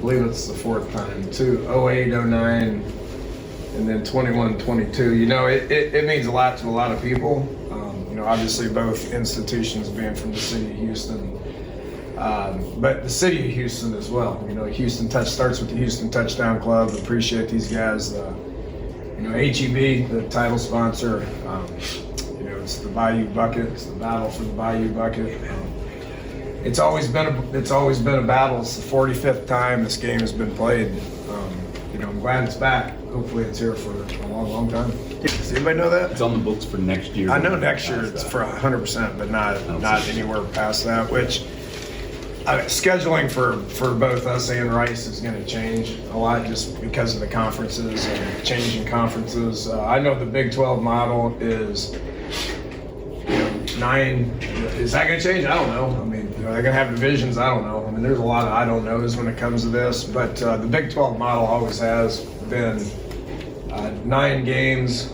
believe it's the fourth time, 08, 09, and then 21, 22. You know, it means a lot to a lot of people. You know, obviously both institutions being from the city of Houston, but the city of Houston as well. You know, Houston starts with the Houston Touchdown Club. Appreciate these guys. You know, HEB, the title sponsor. You know, it's the Bayou Bucket. It's the battle for the Bayou Bucket. It's always been a battle. It's the 45th time this game has been played. You know, I'm glad it's back. Hopefully, it's here for a long, long time. Does anybody know that? It's on the books for next year. I know next year it's for 100%, but not anywhere past that. Which scheduling for both us and Rice is going to change a lot just because of the conferences and changing conferences. I know the Big 12 model is, you know, 9. Is that going to change? I don't know. I mean, you know, they're going to have divisions. I don't know. I mean, there's a lot of I don't knows when it comes to this. But the Big 12 model always has been 9 games.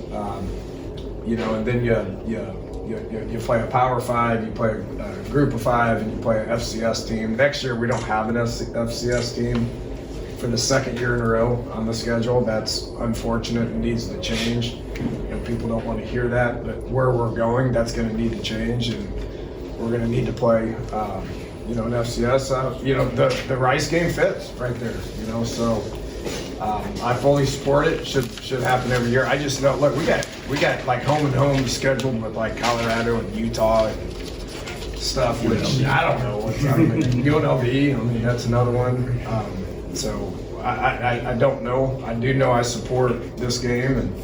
You know, and then you play a Power 5, you play a Group of 5, and you play an FCS team. Next year we don't have an FCS team for the second year in a row on the schedule. That's unfortunate and needs to change. You know, people don't want to hear that, but where we're going, that's going to need to change, and we're going to need to play, you know, an FCS. You know, the Rice game fits right there. You know, so. I fully support it. Should happen every year. I just know. Look, we got like home and home scheduled with like Colorado and Utah and stuff. Which I don't know. I mean, UNLV. I mean, that's another one. So I don't know. I do know I support this game, and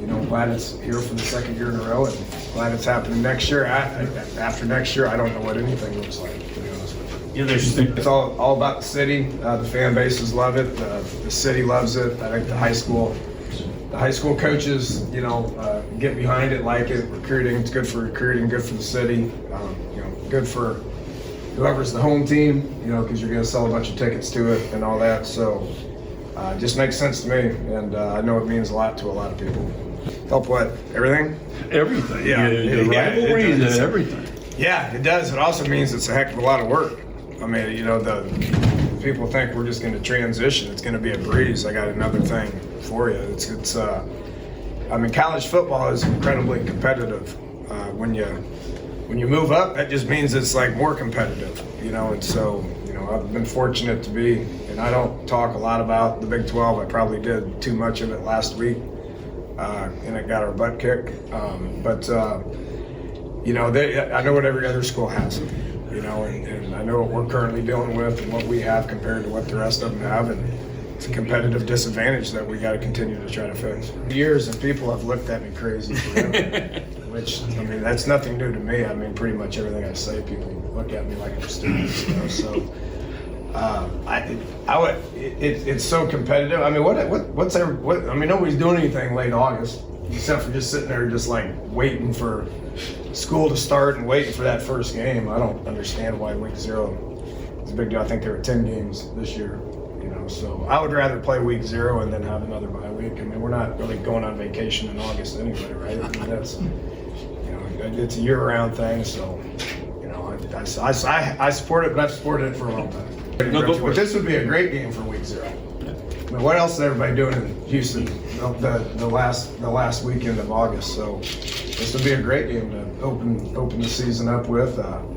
you know, glad it's here for the second year in a row, and glad it's happening next year. After next year, I don't know what anything looks like. To be honest with you. Yeah, It's all about the city. The fan bases love it. The city loves it. I think the high school coaches, you know, get behind it, like it. Recruiting, it's good for recruiting, good for the city. You know, good for whoever's the home team. You know, because you're going to sell a bunch of tickets to it and all that. So, it just makes sense to me, and I know it means a lot to a lot of people. Help what? Everything? Everything. Yeah. The rivalry, everything. Yeah, it does. It also means it's a heck of a lot of work. I mean, you know, the people think we're just going to transition. It's going to be a breeze. I got another thing for you. It's I mean, college football is incredibly competitive. When you move up, that just means it's like more competitive, you know. And so, you know, I've been fortunate to be, and I don't talk a lot about the Big 12. I probably did too much of it last week, and it got our butt kicked. But you know, I know what every other school has. You know, and I know what we're currently dealing with and what we have compared to what the rest of them have, and it's a competitive disadvantage that we got to continue to try to fix. For years, and people have looked at me crazy forever, which, I mean, that's nothing new to me. I mean, pretty much everything I say, people look at me like I'm stupid, you know, so it's so competitive. I mean, I mean, nobody's doing anything late August, except for just sitting there just like waiting for school to start and waiting for that first game. I don't understand why week 0 is a big deal. I think there were 10 games this year, you know, so I would rather play week 0 and then have another bye week. I mean, we're not really going on vacation in August anyway, right? I mean, that's, you know, it's a year-round thing, so, you know, I support it, but I've supported it for a long time. No, but this would be a great game for week 0. I mean, what else is everybody doing in Houston the last weekend of August? So this would be a great game to open the season up with.